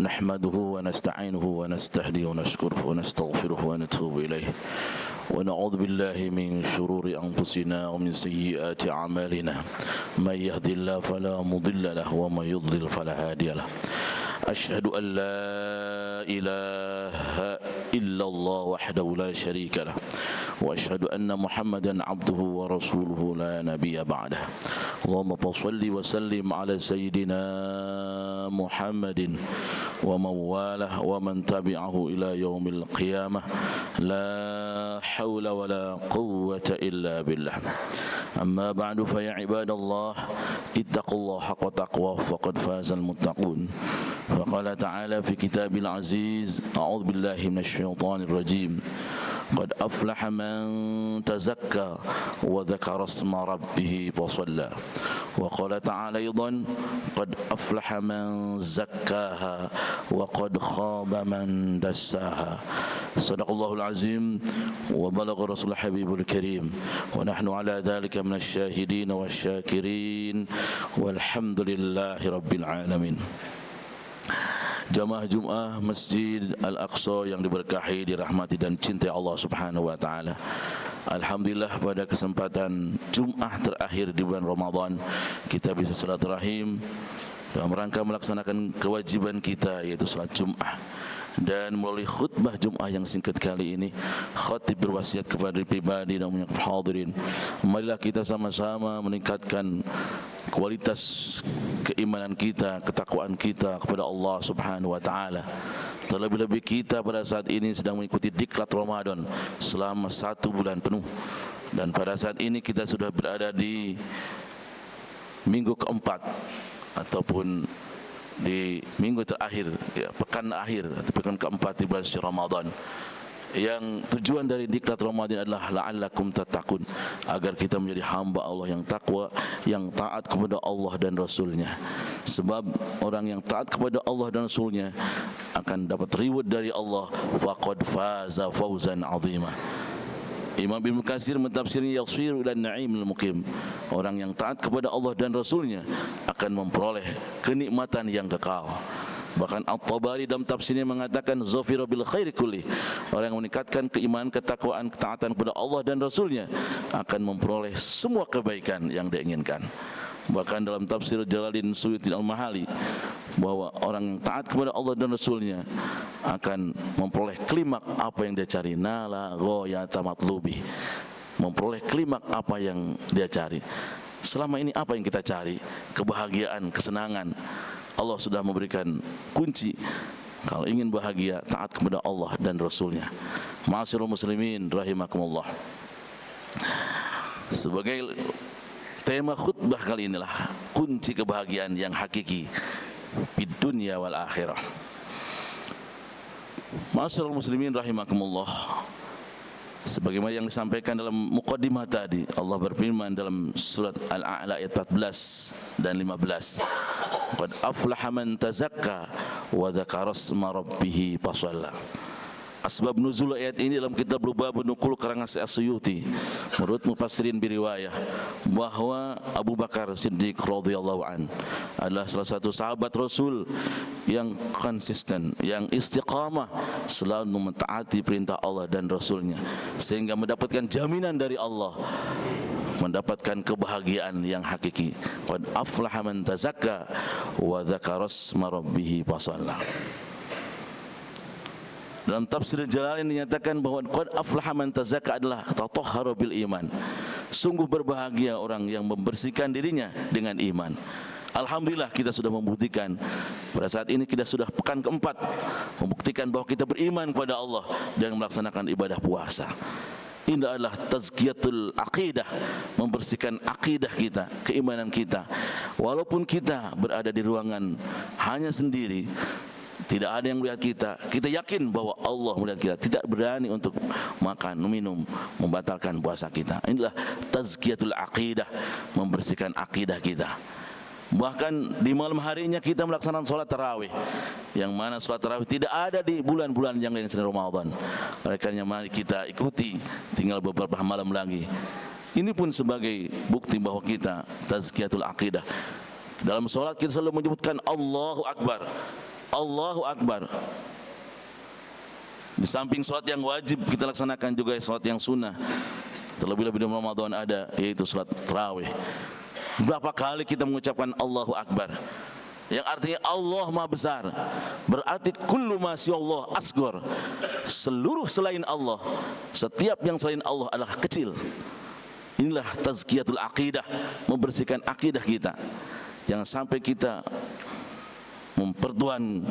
نحمده ونستعينه ونستهديه ونشكره ونستغفره ونتوب إليه ونعوذ بالله من شرور أنفسنا ومن سيئات أعمالنا من يهدي الله فلا مضل له ومن يضلل فلا هادي له أشهد أن لا إله إلا الله وحده لا شريك له وأشهد أن محمدا عبده ورسوله لا نبي بعده اللهم صل وسلم على سيدنا محمد ومن والاه ومن تبعه إلى يوم القيامة لا حول ولا قوة إلا بالله أما بعد فيا عباد الله اتقوا الله حق تقواه فقد فاز المتقون فقال تعالى في كتاب العزيز أعوذ بالله من الشيطان الرجيم قد أفلح من تزكى وذكر اسم ربه فصلى وقال تعالى أيضا قد أفلح من زكاها وقد خاب من دساها صدق الله العظيم وبلغ رسول الحبيب الكريم ونحن على ذلك من الشاهدين والشاكرين والحمد لله رب العالمين. Jamaah Jum'ah Masjid Al-Aqsa yang diberkahi, dirahmati dan cintai Allah Subhanahu wa taala. Alhamdulillah pada kesempatan Jum'ah terakhir di bulan Ramadan kita bisa silaturahim dalam rangka melaksanakan kewajiban kita yaitu salat Jum'ah. Dan melalui khutbah Jum'ah yang singkat kali ini, khatib berwasiat kepada diri pribadi dan menyangkut hadirin, marilah kita sama-sama meningkatkan kualitas keimanan kita, ketakwaan kita kepada Allah Subhanahu wa taala. Terlebih-lebih kita pada saat ini sedang mengikuti diklat Ramadan selama 1 bulan penuh. Dan pada saat ini kita sudah berada di minggu keempat ataupun di minggu terakhir, ya, pekan akhir atau pekan keempat di bulan suci Ramadan. Yang tujuan dari diklat Ramadan adalah la'allakum tattaqun, agar kita menjadi hamba Allah yang takwa, yang taat kepada Allah dan Rasulnya. Sebab orang yang taat kepada Allah dan Rasulnya akan dapat reward dari Allah, faqad faza fawzan 'azima. Imam Ibnu Katsir mentafsirnya yasiru ila na'imil muqim. Orang yang taat kepada Allah dan Rasulnya akan memperoleh kenikmatan yang kekal. Bahkan At-Tabari dalam tafsirnya mengatakan zafira bil khairi kulli. Orang yang meningkatkan keimanan, ketakwaan, ketaatan kepada Allah dan Rasulnya akan memperoleh semua kebaikan yang diinginkan. Bahkan dalam tafsir Jalaluddin Suyuti Al-Mahali bahwa orang yang taat kepada Allah dan Rasulnya akan memperoleh klimak apa yang dia cari, nala ghayata matlubi, memperoleh klimak apa yang dia cari. Selama ini apa yang kita cari? Kebahagiaan, kesenangan. Allah sudah memberikan kunci. Kalau ingin bahagia, taat kepada Allah dan Rasulnya. Ma'asyiral muslimin rahimakumullah. Sebagai tema khutbah kali inilah kunci kebahagiaan yang hakiki di dunia wal akhirah. Ma'asyiral muslimin rahimakumullah. Sebagaimana yang disampaikan dalam muqaddimah tadi, Allah berfirman dalam surat Al-A'la ayat 14 dan 15. Qad aflaha man tazakka wa dzakara isma rabbih fasalla. Asbab nuzul ayat ini dalam kitab Lubabun Nuqul karangan As-Suyuti, menurut mufassirin biriwayah bahwa Abu Bakar Siddiq radhiyallahu an adalah salah satu sahabat Rasul yang konsisten, yang istiqamah, selalu mentaati perintah Allah dan Rasulnya, sehingga mendapatkan jaminan dari Allah, mendapatkan kebahagiaan yang hakiki. Qad aflaha man tazakka wa dzakara isma rabbih fasalla. Dalam tafsir Jalalain dinyatakan bahwa qad aflaha man tazakka adalah tatahhara bil iman. Sungguh berbahagia orang yang membersihkan dirinya dengan iman. Alhamdulillah kita sudah membuktikan pada saat ini kita sudah pekan keempat membuktikan bahwa kita beriman kepada Allah dan melaksanakan ibadah puasa. Ini adalah tazkiyatul aqidah, membersihkan akidah kita, keimanan kita. Walaupun kita berada di ruangan hanya sendiri, tidak ada yang melihat kita, kita yakin bahwa Allah melihat kita, tidak berani untuk makan, minum, membatalkan puasa kita. Inilah tazkiyatul aqidah, membersihkan akidah kita. Bahkan di malam harinya kita melaksanakan sholat tarawih, yang mana sholat tarawih tidak ada di bulan-bulan yang lain selain Ramadan. Makanya mari kita ikuti, tinggal beberapa malam lagi. Ini pun sebagai bukti bahwa kita tazkiyatul aqidah. Dalam sholat kita selalu menyebutkan Allahu Akbar. Allahu Akbar. Di samping sholat yang wajib kita laksanakan juga sholat yang sunnah. Terlebih-lebih di Ramadan ada, yaitu sholat tarawih. Berapa kali kita mengucapkan Allahu Akbar, yang artinya Allah Maha Besar. Berarti kullu ma siwallah asghar. Seluruh selain Allah, setiap yang selain Allah adalah kecil. Inilah tazkiyatul aqidah, membersihkan akidah kita. Jangan sampai kita mempertuan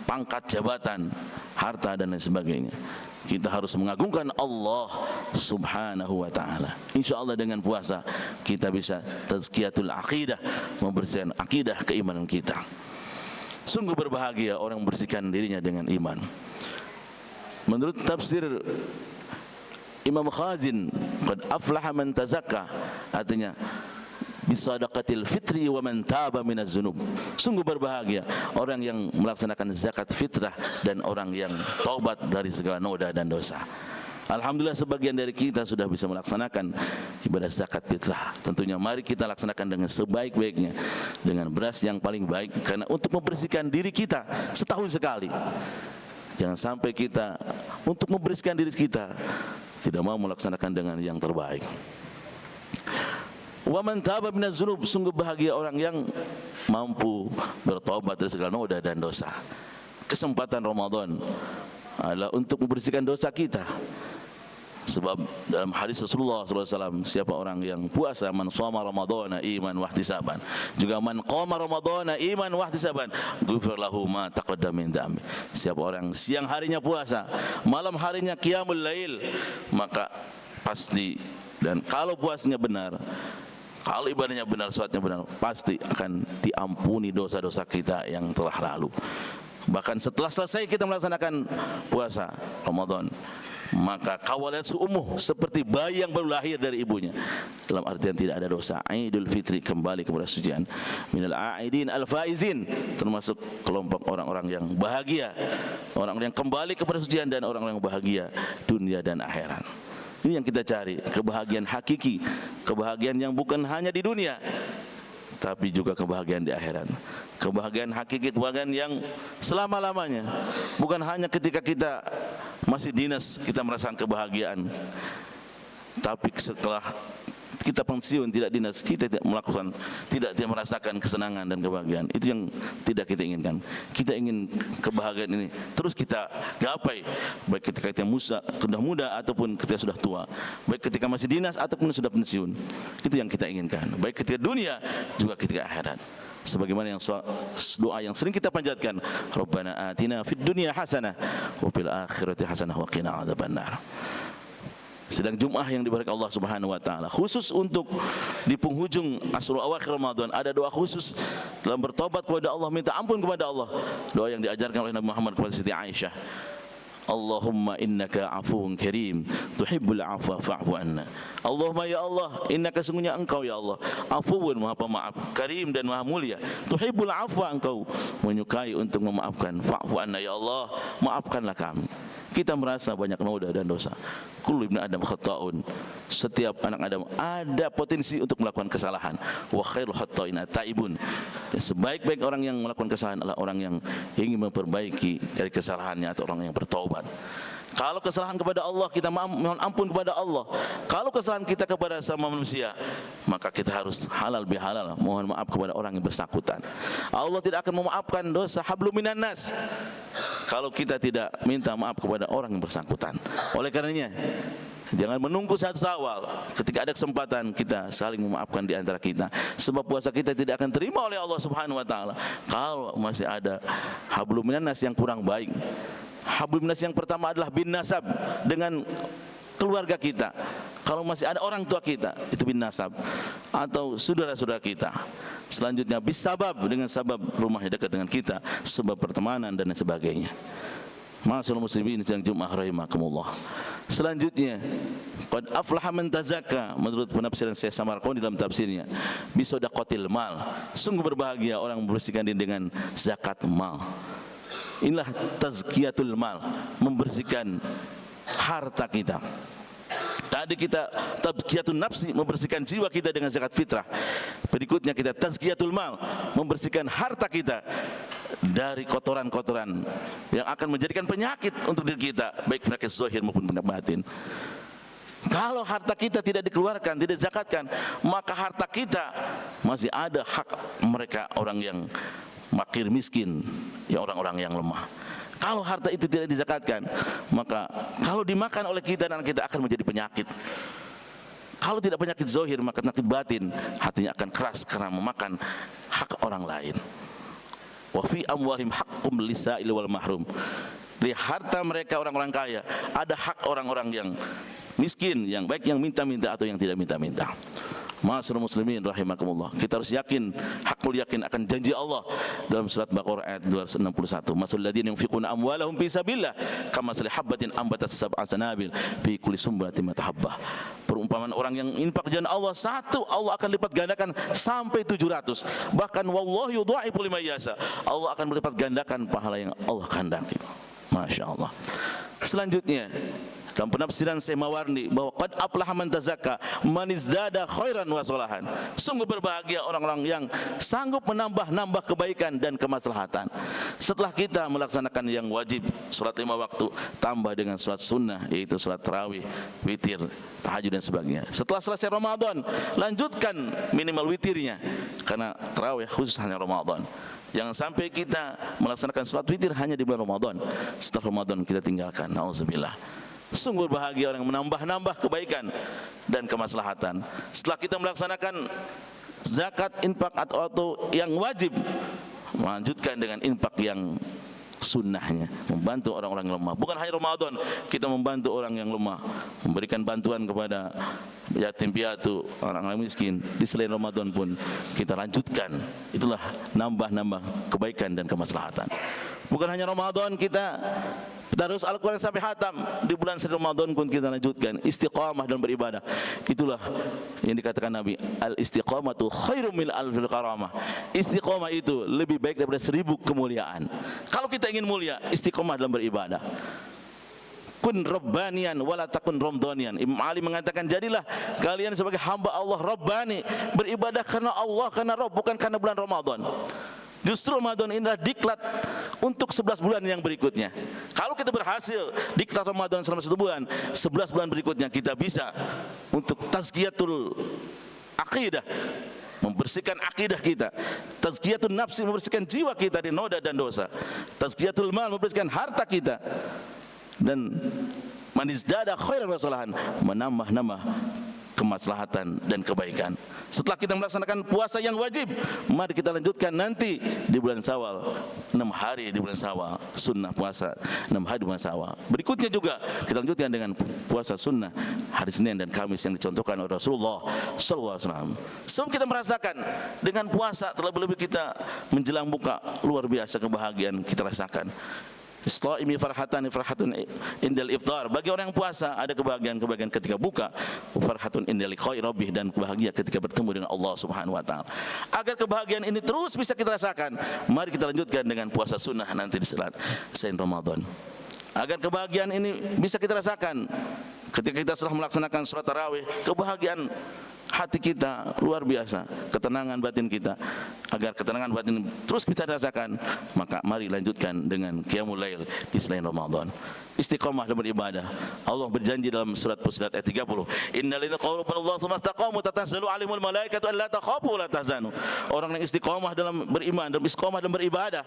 pangkat jabatan, harta dan lain sebagainya. Kita harus mengagungkan Allah Subhanahu wa ta'ala. InsyaAllah dengan puasa kita bisa tazkiyatul aqidah, membersihkan akidah keimanan kita. Sungguh berbahagia orang membersihkan dirinya dengan iman. Menurut tafsir Imam Khazin, qad aflaha man tazakka, artinya bisadaqatil fitri wa man taba minaz dzunub. Sungguh berbahagia orang yang melaksanakan zakat fitrah dan orang yang taubat dari segala noda dan dosa. Alhamdulillah sebagian dari kita sudah bisa melaksanakan ibadah zakat fitrah. Tentunya mari kita laksanakan dengan sebaik-baiknya, dengan beras yang paling baik, karena untuk membersihkan diri kita setahun sekali. Jangan sampai kita untuk membersihkan diri kita tidak mau melaksanakan dengan yang terbaik. Wa man taba minaz dzunub, sungguh bahagia orang yang mampu bertobat dari segala noda dan dosa. Kesempatan Ramadan adalah untuk membersihkan dosa kita. Sebab dalam hadis Rasulullah SAW, siapa orang yang puasa, man shoma ramadhana iman wahtisaban, juga man qama ramadhana iman wahtisaban, ghufir lahu ma taqaddama min dzambi. Siapa orang siang harinya puasa, malam harinya qiyamul lail, maka pasti, dan kalau puasanya benar, kalau ibadahnya benar, salatnya benar, pasti akan diampuni dosa-dosa kita yang telah lalu. Bahkan setelah selesai kita melaksanakan puasa Ramadan, maka kawalat seumuh seperti bayi yang baru lahir dari ibunya. Dalam artian tidak ada dosa. Idul Fitri, kembali kepada sucian. Minal a'idin al-faizin, termasuk kelompok orang-orang yang bahagia, orang-orang yang kembali kepada sucian, dan orang-orang yang bahagia dunia dan akhirat. Ini yang kita cari, kebahagiaan hakiki, kebahagiaan yang bukan hanya di dunia, tapi juga kebahagiaan di akhirat. Kebahagiaan hakiki, kebahagiaan yang selama-lamanya, bukan hanya ketika kita masih dinas kita merasakan kebahagiaan, tapi setelah kita pensiun tidak dinas, kita tidak melakukan, tidak merasakan kesenangan dan kebahagiaan. Itu yang tidak kita inginkan. Kita ingin kebahagiaan ini terus kita gapai, baik ketika kita sudah muda ataupun ketika sudah tua, baik ketika masih dinas ataupun sudah pensiun. Itu yang kita inginkan, baik ketika dunia juga ketika akhirat. Sebagaimana yang doa yang sering kita panjatkan, Rabbana atina fid dunya hasanah wa fil akhirati hasanah wa qina adzabannar. Sedang Jum'ah yang diberkahi Allah Subhanahu wa taala, khusus untuk di penghujung Asrul Awakhir Ramadan, ada doa khusus dalam bertobat kepada Allah, minta ampun kepada Allah. Doa yang diajarkan oleh Nabi Muhammad kepada Siti Aisyah, Allahumma innaka afuwun karim tuhibbul afwa fa'fu anna. Allahumma ya Allah, innaka sungguhnya engkau ya Allah, afuwun, maha pemaaf, karim dan maha mulia, tuhibbul afwa, engkau menyukai untuk memaafkan, fa'fu anna ya Allah, maafkanlah kami. Kita merasa banyak noda dan dosa. Kullu ibnu adam khata'un, setiap anak Adam ada potensi untuk melakukan kesalahan. Wa khairul khata'in at-taibun, sebaik-baik orang yang melakukan kesalahan adalah orang yang ingin memperbaiki dari kesalahannya atau orang yang bertaubat. Kalau kesalahan kepada Allah, kita mohon ampun kepada Allah. Kalau kesalahan kita kepada sama manusia, maka kita harus halal bihalal, mohon maaf kepada orang yang bersangkutan. Allah tidak akan memaafkan dosa hablum minan nas kalau kita tidak minta maaf kepada orang yang bersangkutan. Oleh karenanya, jangan menunggu satu Syawal, ketika ada kesempatan kita saling memaafkan di antara kita. Sebab puasa kita tidak akan terima oleh Allah Subhanahu wa taala kalau masih ada hablum minan nas yang kurang baik. Hablum minan nas yang pertama adalah bin nasab, dengan keluarga kita. Kalau masih ada orang tua kita, itu bin nasab, atau saudara-saudara kita. Selanjutnya bis sabab, dengan sabab rumahnya dekat dengan kita, sebab pertemanan dan sebagainya. Ma'asyiral muslimin yang Jumat rahimakumullah. Selanjutnya, qad aflaha man tazakka, menurut penafsiran Syekh Samarqandi dalam tafsirnya, bisadaqatil mal, sungguh berbahagia orang membersihkan diri dengan zakat mal. Inilah tazkiyatul mal, membersihkan harta kita. Tadi kita tazkiyatun nafsi, membersihkan jiwa kita dengan zakat fitrah. Berikutnya kita tazkiyatul mal, membersihkan harta kita dari kotoran-kotoran yang akan menjadikan penyakit untuk diri kita, baik penyakit zahir maupun penyakit batin. Kalau harta kita tidak dikeluarkan, tidak zakatkan, maka harta kita masih ada hak mereka orang yang fakir miskin, ya orang-orang yang lemah. Kalau harta itu tidak dizakatkan, maka kalau dimakan oleh kita dan kita akan menjadi penyakit. Kalau tidak penyakit zahir, maka penyakit batin, hatinya akan keras karena memakan hak orang lain. Wa fi amwalihim haqqum lisa'il wal mahrum. Di harta mereka orang-orang kaya ada hak orang-orang yang miskin, yang baik yang minta-minta atau yang tidak minta-minta. Ma'asyiral muslimin rahimakumullah. Kita harus yakin, hakul yakin akan janji Allah dalam surat Baqarah ayat 261. Masalul ladzina yunfiquna amwalahum fi sabilillah kamathali habatin ambatat sab'a sanabil fi kulli sumbatin matahabbah. Perumpamaan orang yang infak jalan Allah, satu Allah akan lipat gandakan sampai 700. Bahkan wallahu yudha'ifu liman yasha. Allah akan melipat gandakan pahala yang Allah kehendaki. Masya Allah. Selanjutnya dalam penafsiran Syekh Mawardi bahwa qad aflaha man tazakka man izdada khairan wa salahan. Sungguh berbahagia orang-orang yang sanggup menambah-nambah kebaikan dan kemaslahatan. Setelah kita melaksanakan yang wajib, salat 5 waktu, tambah dengan salat sunnah yaitu salat tarawih, witir, tahajud dan sebagainya. Setelah selesai Ramadan, lanjutkan minimal witirnya karena tarawih khusus hanya Ramadan. Jangan sampai kita melaksanakan salat witir hanya di bulan Ramadan. Setelah Ramadan kita tinggalkan. Nauzubillah. Sungguh bahagia orang yang menambah-nambah kebaikan dan kemaslahatan. Setelah kita melaksanakan zakat, infak atau yang wajib, melanjutkan dengan infak yang sunnahnya, membantu orang-orang yang lemah. Bukan hanya Ramadan, kita membantu orang yang lemah, memberikan bantuan kepada yatim piatu, orang-orang miskin. Di selain Ramadan pun kita lanjutkan. Itulah nambah-nambah kebaikan dan kemaslahatan. Bukan hanya Ramadan, kita terus Al-Quran sampai khatam. Di bulan selain Ramadan pun kita lanjutkan istiqamah dalam beribadah. Itulah yang dikatakan Nabi, al-istiqamatu khairum min alfil karamah. Istiqamah itu lebih baik daripada 1000 kemuliaan. Kalau kita ingin mulia, istiqamah dalam beribadah. Kun rabbanian wala takun ramdanian. Imam Ali mengatakan, jadilah kalian sebagai hamba Allah rabbani, beribadah karena Allah, karena Rabb, bukan karena bulan Ramadan. Justru Ramadan inilah diklat untuk 11 bulan yang berikutnya. Kalau kita berhasil diklat Ramadan selama 1 bulan, 11 bulan berikutnya kita bisa untuk tazkiyatul akidah, membersihkan akidah kita, tazkiyatun nafsi, membersihkan jiwa kita dari noda dan dosa, tazkiyatul mal, membersihkan harta kita, dan manizdada khairan wa salahan, menambah-nambah kemaslahatan dan kebaikan. Setelah kita melaksanakan puasa yang wajib, mari kita lanjutkan nanti di bulan Syawal, 6 hari di bulan Syawal, sunnah puasa 6 hari di bulan Syawal. Berikutnya juga kita lanjutkan dengan puasa sunnah hari Senin dan Kamis yang dicontohkan oleh Rasulullah SAW. Sebelum kita merasakan dengan puasa, terlebih-lebih kita menjelang buka, luar biasa kebahagiaan kita rasakan. Istaimi farhatun indal iftar. Bagi orang yang puasa ada kebahagiaan ketika buka, farhatun indal liqa'i rabbih, dan bahagia ketika bertemu dengan Allah Subhanahu wa taala. Agar kebahagiaan ini terus bisa kita rasakan, mari kita lanjutkan dengan puasa sunnah nanti di selain Ramadan. Agar kebahagiaan ini bisa kita rasakan ketika kita setelah melaksanakan salat tarawih, kebahagiaan hati kita luar biasa, ketenangan batin kita. Agar ketenangan batin terus kita rasakan, maka mari lanjutkan dengan qiyamul lail di selain Ramadan. Istiqamah dalam beribadah. Allah berjanji dalam surat Fussilat ayat 30, innalladzina qalu rabbunallahu tsumma istaqamu tatanazzalu alaihimul malaikatu alla takhafu wa la tahzanu. Orang yang istiqamah dalam beriman, dalam istiqamah dalam beribadah,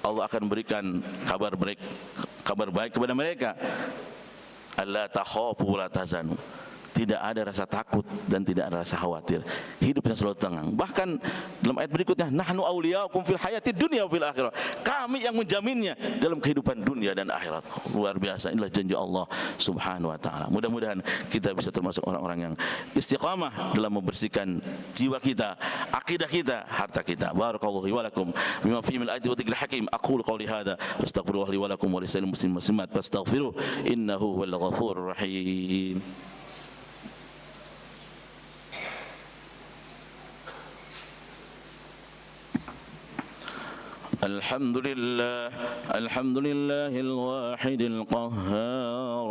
Allah akan berikan kabar baik kepada mereka. Alla takhafu wa la tahzanu. Tidak ada rasa takut dan tidak ada rasa khawatir. Hidupnya selalu tenang. Bahkan dalam ayat berikutnya, nahnu awliyaukum fil hayatid dunya wa fil akhirah. Kami yang menjaminnya dalam kehidupan dunia dan akhirat. Luar biasa. Inilah janji Allah Subhanahu wa taala. Mudah-mudahan kita bisa termasuk orang-orang yang istiqamah dalam membersihkan jiwa kita, akidah kita, harta kita. Barakallahu li wa lakum bima fihi min ayati wa dzikril hakim. Aqulu qouli hadza astaghfirullah li wa lakum wa lisa'il muslimin muslimat fastaghfiruh innahu huwal ghafurur rahim. الحمد لله الواحد القهار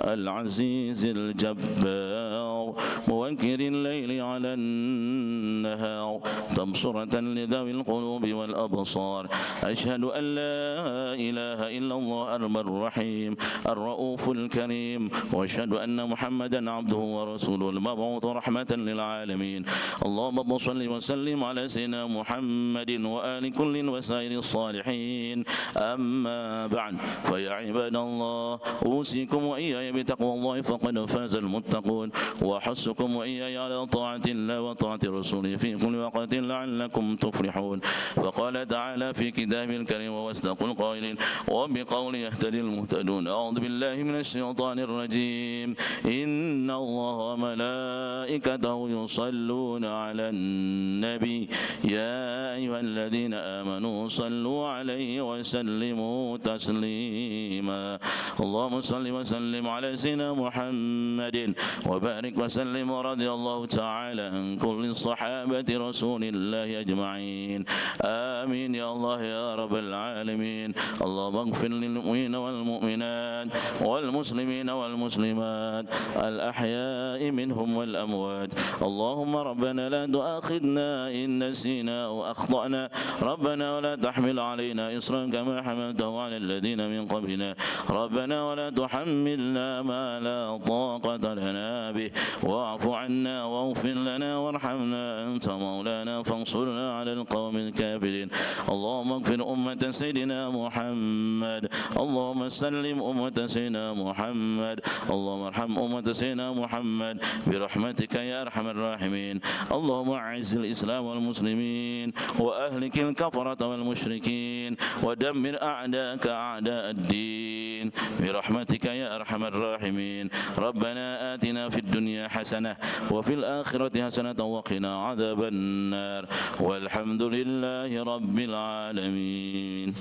العزيز الجبار موكر الليل على النهار تبصرة لذوي القلوب والأبصار أشهد أن لا إله إلا الله الرحيم الرؤوف الكريم وأشهد أن محمدا عبده ورسوله المبعوث رحمة للعالمين اللهم صل وسلم على سيدنا محمد وآل كل وسائر الصالحين أما بعد فيا عباد الله أوصيكم وإياي بتقوى الله فقد فاز المتقون وأحثكم وإياي على طاعة الله وطاعة رسوله في كل وقت لعلكم تفلحون فقال تعالى في كتابه الكريم واصدق القائلين وبقول يهتدي المهتدون أعوذ بالله من الشيطان الرجيم إن الله وملائكته يصلون على النبي يا أيها الذين آمنوا صلوا عليه وسلموا تسليما اللهم صل وسلم على سيدنا محمد وبارك وسلم ورضي الله تعالى عن كل الصحابة رسول الله أجمعين آمين يا الله يا رب العالمين اللهم اغفر للمؤمنين والمؤمنات والمسلمين والمسلمات الأحياء منهم والأموات اللهم ربنا لا تؤاخذنا إن نسينا أو أخطأنا ربنا ولا تحمل علينا إصرا كما حملته على الذين من قبلنا ربنا ولا تحملنا ما لا طاقة لنا به واعف عنا واغفر لنا وارحمنا أنت مولانا فانصرنا على القوم الكافرين اللهم اغفر أمة سيدنا محمد اللهم سلم أمة سيدنا محمد اللهم ارحم أمة سيدنا محمد برحمتك يا أرحم الراحمين اللهم أعز الإسلام والمسلمين وأهلك الكفرة والمشركين ودمر أعداءك أعداء الدين برحمتك يا أرحم الراحمين ربنا آتنا في الدنيا حسنة وفي الآخرة حسنة وقنا عذاب النار والحمد لله رب العالمين